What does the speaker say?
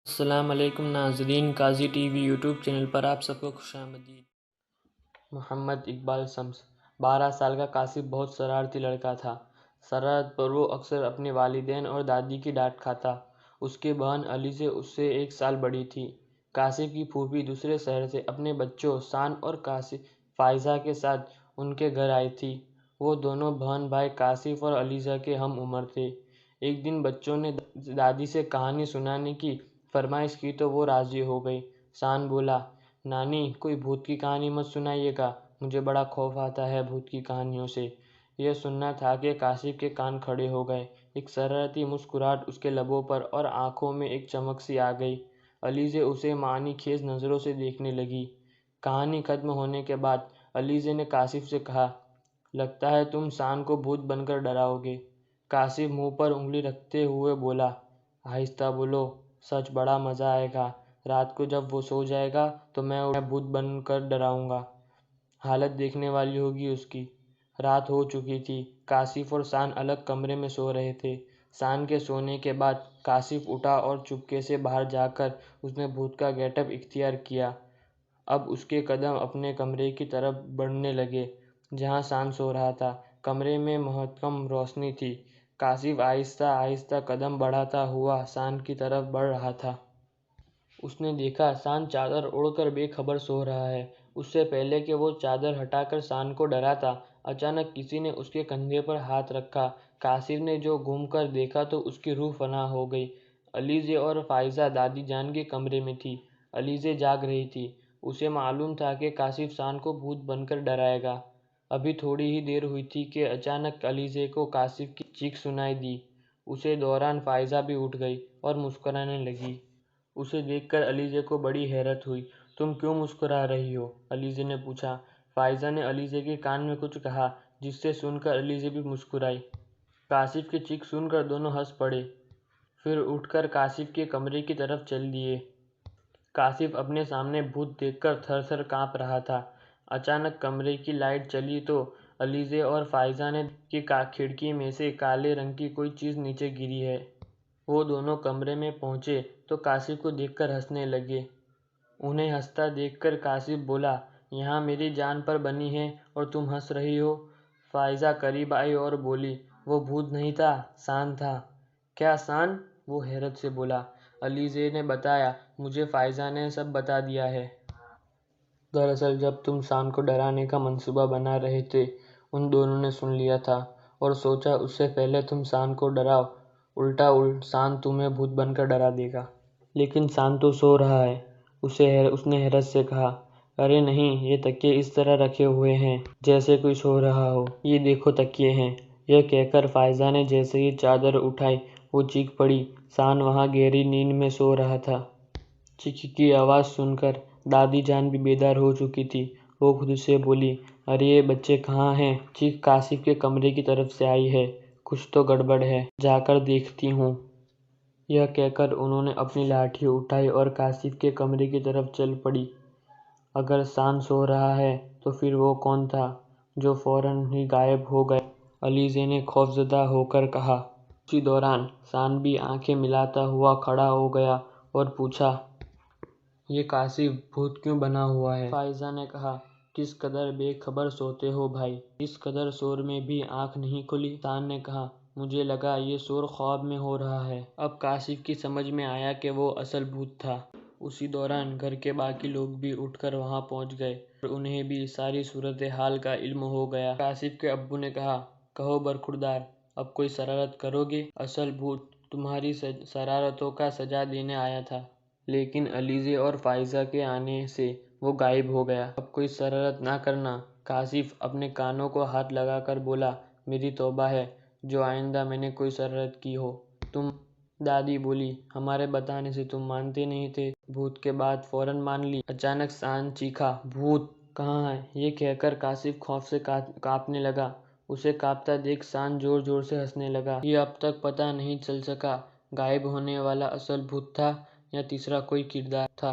السلام علیکم ناظرین، قاضی ٹی وی یوٹیوب چینل پر آپ سب کو خوش آمدید۔ محمد اقبال شمس 12 سال کا کاشف بہت شرارتی لڑکا تھا۔ شرارت پر وہ اکثر اپنے والدین اور دادی کی ڈانٹ کھاتا۔ اس کی بہن علیزہ اس سے 1 سال بڑی تھی۔ کاشف کی پھوپھی دوسرے شہر سے اپنے بچوں شان اور فائزہ کے ساتھ ان کے گھر آئی تھی۔ وہ دونوں بہن بھائی کاشف اور علیزہ کے ہم عمر تھے۔ ایک دن بچوں نے دادی سے کہانی سنانے کی فرمائش کی تو وہ راضی ہو گئی۔ شان بولا، نانی کوئی بھوت کی کہانی مت سنائیے گا، مجھے بڑا خوف آتا ہے بھوت کی کہانیوں سے۔ یہ سننا تھا کہ کاشف کے کان کھڑے ہو گئے۔ ایک شرارتی مسکراہٹ اس کے لبوں پر اور آنکھوں میں ایک چمک سی آ گئی۔ علیزہ اسے معنی خیز نظروں سے دیکھنے لگی۔ کہانی ختم ہونے کے بعد علیزہ نے کاشف سے کہا، لگتا ہے تم شان کو بھوت بن کر ڈراؤ گے۔ کاشف منہ پر انگلی رکھتے ہوئے بولا، آہستہ بولو، سچ بڑا مزہ آئے گا۔ رات کو جب وہ سو جائے گا تو میں اسے بھوت بن کر ڈراؤں گا۔ حالت دیکھنے والی ہوگی اس کی۔ رات ہو چکی تھی۔ کاشف اور شان الگ کمرے میں سو رہے تھے۔ شان کے سونے کے بعد کاشف اٹھا اور چپکے سے باہر جا کر اس نے بھوت کا گیٹ اپ اختیار کیا۔ اب اس کے قدم اپنے کمرے کی طرف بڑھنے لگے جہاں شان سو رہا تھا۔ کمرے میں محکم روشنی تھی۔ کاشف آہستہ آہستہ قدم بڑھاتا ہوا شان کی طرف بڑھ رہا تھا۔ اس نے دیکھا شان چادر اوڑھ کر بے خبر سو رہا ہے۔ اس سے پہلے کہ وہ چادر ہٹا کر شان کو ڈراتا، اچانک کسی نے اس کے کندھے پر ہاتھ رکھا۔ کاشف نے جو گھوم کر دیکھا تو اس کی روح فنا ہو گئی۔ علیزہ اور فائزہ دادی جان کے کمرے میں تھیں۔ علیزہ جاگ رہی تھی۔ اسے معلوم تھا کہ کاشف شان کو بھوت بن کر ڈرائے گا۔ ابھی تھوڑی ہی دیر ہوئی تھی کہ اچانک علیزہ کو کاشف کی چیخ سنائی دی۔ اسی دوران فائزہ بھی اٹھ گئی اور مسکرانے لگی۔ اسے دیکھ کر علیزہ کو بڑی حیرت ہوئی۔ تم کیوں مسکرا رہی ہو؟ علیزہ نے پوچھا۔ فائزہ نے علیزہ کے کان میں کچھ کہا جس سے سن کر علیزہ بھی مسکرائی۔ کاشف کی چیخ سن کر دونوں ہنس پڑے، پھر اٹھ کر کاشف کے کمرے کی طرف چل دیے۔ کاشف اپنے سامنے بھوت دیکھ کر تھر تھر کانپ رہا تھا۔ اچانک کمرے کی لائٹ چلی تو علیزہ اور فائزہ نے دیکھا کہ کھڑکی میں سے کالے رنگ کی کوئی چیز نیچے گری ہے۔ وہ دونوں کمرے میں پہنچے تو کاشف کو دیکھ کر ہنسنے لگے۔ انہیں ہنستا دیکھ کر کاشف بولا، یہاں میری جان پر بنی ہے اور تم ہنس رہی ہو؟ فائزہ قریب آئی اور بولی، وہ بھوت نہیں تھا، شان تھا۔ کیا شان؟ وہ حیرت سے بولا۔ علیزہ نے بتایا، مجھے فائزہ نے سب بتا دیا ہے۔ دراصل جب تم شان کو ڈرانے کا منصوبہ بنا رہے تھے، ان دونوں نے سن لیا تھا اور سوچا اس سے پہلے تم شان کو ڈراؤ، الٹا شان تمہیں بھوت بن کر ڈرا دے گا۔ لیکن شان تو سو رہا ہے۔ اس نے حیرت سے کہا، ارے نہیں، یہ تکیے اس طرح رکھے ہوئے ہیں جیسے کوئی سو رہا ہو۔ یہ دیکھو تکیے ہیں۔ یہ کہہ کر فائزہ نے جیسے ہی چادر اٹھائی وہ چیخ پڑی، شان وہاں گہری نیند میں سو رہا تھا۔ چیخ کی آواز سن کر دادی جان بھی بیدار ہو چکی تھی۔ وہ خود سے بولی، ارے یہ بچے کہاں ہیں؟ چیخ کاشف کے کمرے کی طرف سے آئی ہے، کچھ تو گڑبڑ ہے، جا کر دیکھتی ہوں۔ یہ کہہ کر انہوں نے اپنی لاٹھی اٹھائی اور کاشف کے کمرے کی طرف چل پڑی۔ اگر شان سو رہا ہے تو پھر وہ کون تھا جو فوراً ہی غائب ہو گیا؟ علیزہ نے خوفزدہ ہو کر کہا۔ اسی دوران شان بھی آنکھیں ملاتا ہوا کھڑا ہو گیا اور پوچھا، یہ کاشف بھوت کیوں بنا ہوا ہے؟ فائزہ نے کہا، کس قدر بے خبر سوتے ہو بھائی، اس قدر شور میں بھی آنکھ نہیں کھلی؟ شان نے کہا، مجھے لگا یہ شور خواب میں ہو رہا ہے۔ اب کاشف کی سمجھ میں آیا کہ وہ اصل بھوت تھا۔ اسی دوران گھر کے باقی لوگ بھی اٹھ کر وہاں پہنچ گئے اور انہیں بھی ساری صورتحال کا علم ہو گیا۔ کاشف کے ابو نے کہا، کہو برخوردار، اب کوئی شرارت کرو گے؟ اصل بھوت تمہاری شرارتوں کا سزا دینے آیا تھا۔ لیکن علیزہ اور فائزہ کے آنے سے وہ غائب ہو گیا۔ اب کوئی شرارت نہ کرنا۔ کاشف اپنے کانوں کو ہاتھ لگا کر بولا، میری توبہ ہے، جو آئندہ میں نے کوئی شرارت کی ہو۔ تم؟ دادی بولی، ہمارے بتانے سے تم مانتے نہیں تھے، بھوت کے بعد فوراً مان لی۔ اچانک شان چیخا، بھوت کہاں ہے؟ یہ کہہ کر کاشف خوف سے کانپنے لگا۔ اسے کانپتا دیکھ شان زور زور سے ہنسنے لگا۔ یہ اب تک پتہ نہیں چل سکا غائب ہونے والا اصل بھوت تھا یا تیسرا کوئی کردار تھا۔